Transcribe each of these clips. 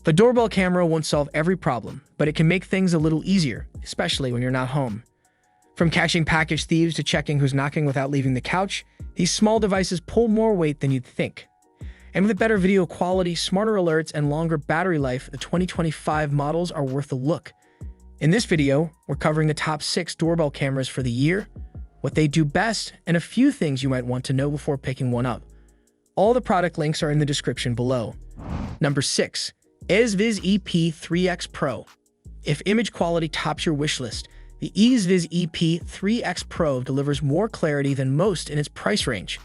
The doorbell camera won't solve every problem, but it can make things a little easier, especially when you're not home. From catching package thieves to checking who's knocking without leaving the couch, these small devices pull more weight than you'd think. And with better video quality, smarter alerts, and longer battery life, the 2025 models are worth a look. In this video, we're covering the top 6 doorbell cameras for the year, what they do best, and a few things you might want to know before picking one up. All the product links are in the description below. Number 6. Ezviz EP3X Pro. If image quality tops your wish list, the Ezviz EP3X Pro delivers more clarity than most in its price range.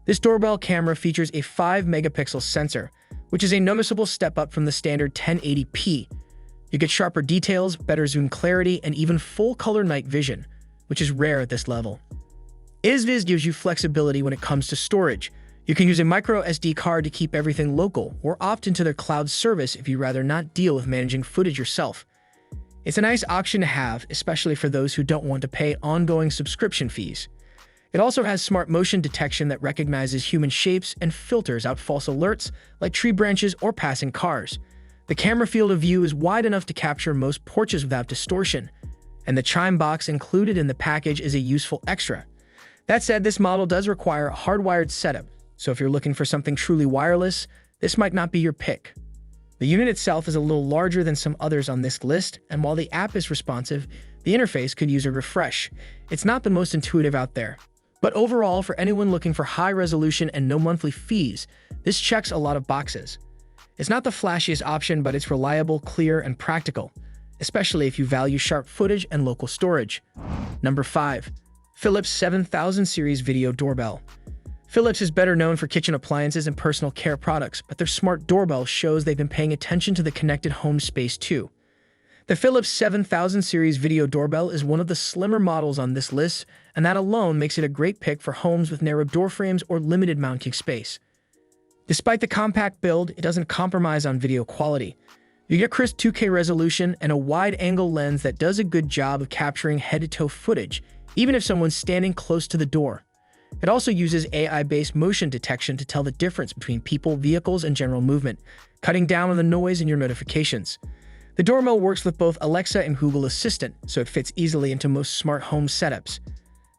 This doorbell camera features a 5-megapixel sensor, which is a noticeable step up from the standard 1080p. You get sharper details, better zoom clarity, and even full-color night vision, which is rare at this level. Ezviz gives you flexibility when it comes to storage. You can use a micro SD card to keep everything local, or opt into their cloud service if you'd rather not deal with managing footage yourself. It's a nice option to have, especially for those who don't want to pay ongoing subscription fees. It also has smart motion detection that recognizes human shapes and filters out false alerts like tree branches or passing cars. The camera field of view is wide enough to capture most porches without distortion, and the chime box included in the package is a useful extra. That said, this model does require a hardwired setup, so if you're looking for something truly wireless, this might not be your pick. The unit itself is a little larger than some others on this list, and while the app is responsive, the interface could use a refresh. It's not the most intuitive out there. But overall, for anyone looking for high resolution and no monthly fees, this checks a lot of boxes. It's not the flashiest option, but it's reliable, clear, and practical, especially if you value sharp footage and local storage. Number 5. Philips 7000 Series Video Doorbell. Philips is better known for kitchen appliances and personal care products, but their smart doorbell shows they've been paying attention to the connected home space too. The Philips 7000 Series Video Doorbell is one of the slimmer models on this list, and that alone makes it a great pick for homes with narrow door frames or limited mounting space. Despite the compact build, it doesn't compromise on video quality. You get crisp 2K resolution and a wide-angle lens that does a good job of capturing head-to-toe footage, even if someone's standing close to the door. It also uses AI-based motion detection to tell the difference between people, vehicles, and general movement, cutting down on the noise in your notifications. The doorbell works with both Alexa and Google Assistant, so it fits easily into most smart home setups.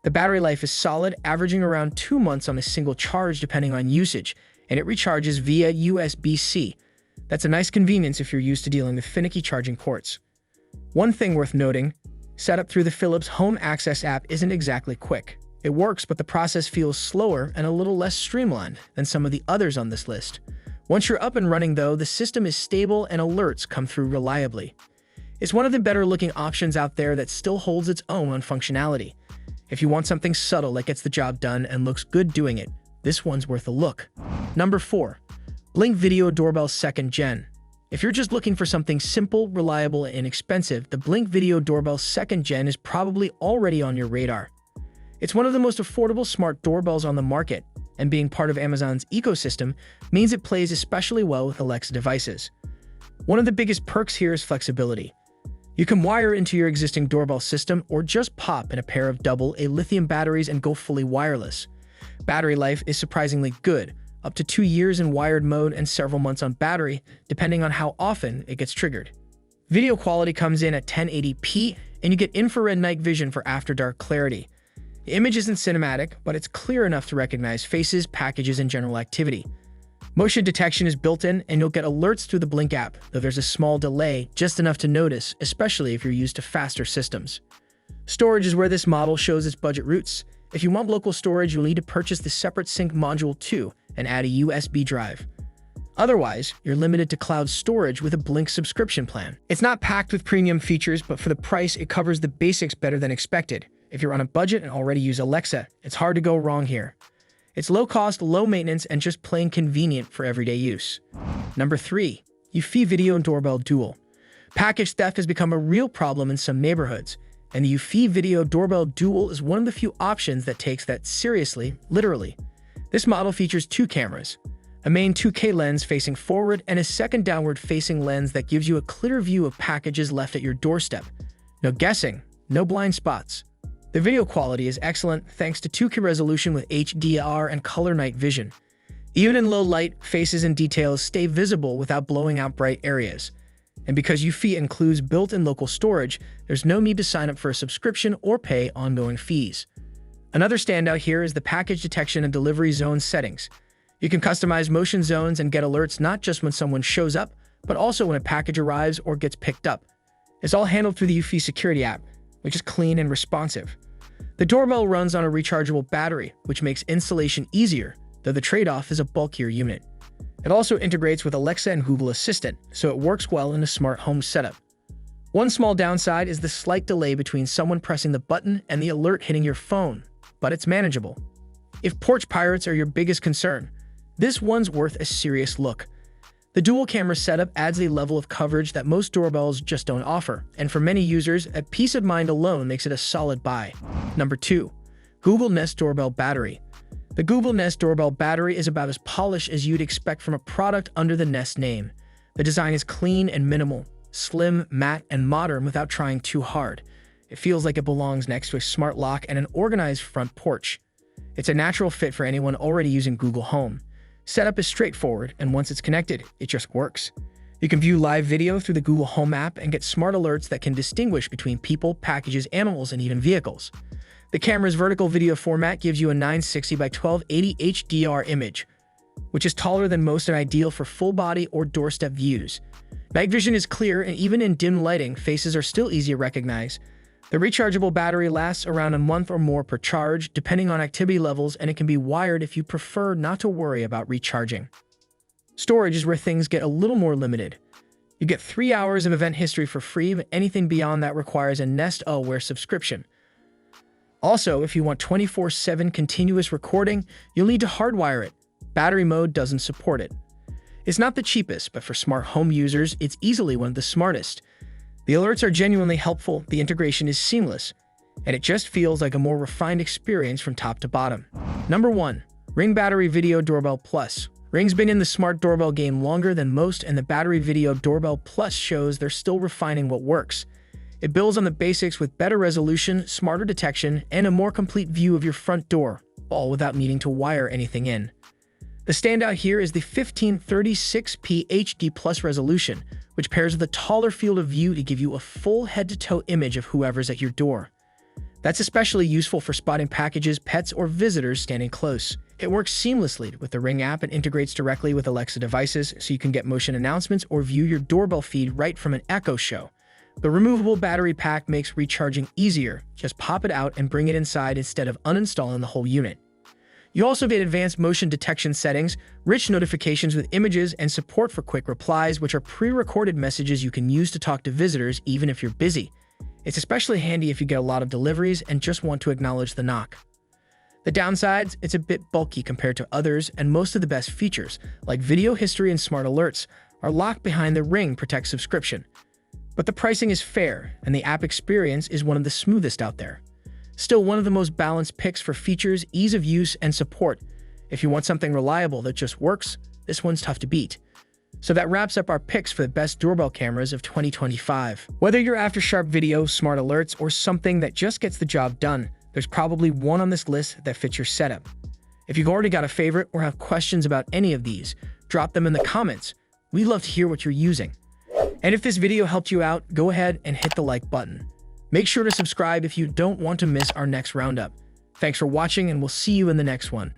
The battery life is solid, averaging around 2 months on a single charge depending on usage, and it recharges via USB-C. That's a nice convenience if you're used to dealing with finicky charging ports. One thing worth noting, setup through the Philips Home Access app isn't exactly quick. It works, but the process feels slower and a little less streamlined than some of the others on this list. Once you're up and running though, the system is stable and alerts come through reliably. It's one of the better looking options out there that still holds its own on functionality. If you want something subtle that gets the job done and looks good doing it, this one's worth a look. Number 4. Blink Video Doorbell 2nd Gen. If you're just looking for something simple, reliable, and inexpensive, the Blink Video Doorbell 2nd Gen is probably already on your radar. It's one of the most affordable smart doorbells on the market, and being part of Amazon's ecosystem means it plays especially well with Alexa devices. One of the biggest perks here is flexibility. You can wire into your existing doorbell system or just pop in a pair of AA lithium batteries and go fully wireless. Battery life is surprisingly good, up to 2 years in wired mode and several months on battery, depending on how often it gets triggered. Video quality comes in at 1080p, and you get infrared night vision for after-dark clarity. The image isn't cinematic, but it's clear enough to recognize faces, packages, and general activity. Motion detection is built in, and you'll get alerts through the Blink app, though there's a small delay, just enough to notice, especially if you're used to faster systems. Storage is where this model shows its budget roots. If you want local storage, you'll need to purchase the separate sync module too, and add a USB drive. Otherwise, you're limited to cloud storage with a Blink subscription plan. It's not packed with premium features, but for the price, it covers the basics better than expected. If you're on a budget and already use Alexa, it's hard to go wrong here. It's low cost, low maintenance, and just plain convenient for everyday use. Number 3. Eufy Video Doorbell Dual. Package theft has become a real problem in some neighborhoods, and the Eufy Video Doorbell Dual is one of the few options that takes that seriously, literally. This model features 2 cameras, a main 2K lens facing forward and a second downward-facing lens that gives you a clear view of packages left at your doorstep. No guessing, no blind spots. The video quality is excellent thanks to 2K resolution with HDR and color night vision. Even in low light, faces and details stay visible without blowing out bright areas. And because Eufy includes built-in local storage, there's no need to sign up for a subscription or pay ongoing fees. Another standout here is the package detection and delivery zone settings. You can customize motion zones and get alerts not just when someone shows up, but also when a package arrives or gets picked up. It's all handled through the Eufy security app, which is clean and responsive. The doorbell runs on a rechargeable battery, which makes installation easier, though the trade-off is a bulkier unit. It also integrates with Alexa and Google Assistant, so it works well in a smart home setup. One small downside is the slight delay between someone pressing the button and the alert hitting your phone, but it's manageable. If porch pirates are your biggest concern, this one's worth a serious look. The dual camera setup adds a level of coverage that most doorbells just don't offer, and for many users, a peace of mind alone makes it a solid buy. Number 2. Google Nest Doorbell Battery. The Google Nest Doorbell battery is about as polished as you'd expect from a product under the Nest name. The design is clean and minimal, slim, matte, and modern without trying too hard. It feels like it belongs next to a smart lock and an organized front porch. It's a natural fit for anyone already using Google Home. Setup is straightforward, and once it's connected, it just works. You can view live video through the Google Home app and get smart alerts that can distinguish between people, packages, animals, and even vehicles. The camera's vertical video format gives you a 960 by 1280 HDR image, which is taller than most and ideal for full-body or doorstep views. Night vision is clear, and even in dim lighting, faces are still easy to recognize. The rechargeable battery lasts around a month or more per charge, depending on activity levels, and it can be wired if you prefer not to worry about recharging. Storage is where things get a little more limited. You get 3 hours of event history for free, but anything beyond that requires a Nest Aware subscription. Also, if you want 24/7 continuous recording, you'll need to hardwire it. Battery mode doesn't support it. It's not the cheapest, but for smart home users, it's easily one of the smartest. The alerts are genuinely helpful, the integration is seamless, and it just feels like a more refined experience from top to bottom. Number 1. Ring Battery Video Doorbell Plus. Ring's been in the smart doorbell game longer than most, and the Battery Video Doorbell Plus shows they're still refining what works. It builds on the basics with better resolution, smarter detection, and a more complete view of your front door, all without needing to wire anything in. The standout here is the 1536p HD Plus resolution, which pairs with a taller field of view to give you a full head-to-toe image of whoever's at your door. That's especially useful for spotting packages, pets, or visitors standing close. It works seamlessly with the Ring app and integrates directly with Alexa devices, so you can get motion announcements or view your doorbell feed right from an Echo Show. The removable battery pack makes recharging easier. Just pop it out and bring it inside instead of uninstalling the whole unit. You also get advanced motion detection settings, rich notifications with images, and support for quick replies, which are pre-recorded messages you can use to talk to visitors even if you're busy. It's especially handy if you get a lot of deliveries and just want to acknowledge the knock. The downsides, it's a bit bulky compared to others, and most of the best features, like video history and smart alerts, are locked behind the Ring Protect subscription. But the pricing is fair, and the app experience is one of the smoothest out there. Still one of the most balanced picks for features, ease of use, and support. If you want something reliable that just works, this one's tough to beat. So that wraps up our picks for the best doorbell cameras of 2025. Whether you're after sharp video, smart alerts, or something that just gets the job done, there's probably one on this list that fits your setup. If you've already got a favorite or have questions about any of these, drop them in the comments. We'd love to hear what you're using. And if this video helped you out, go ahead and hit the like button. Make sure to subscribe if you don't want to miss our next roundup. Thanks for watching, and we'll see you in the next one.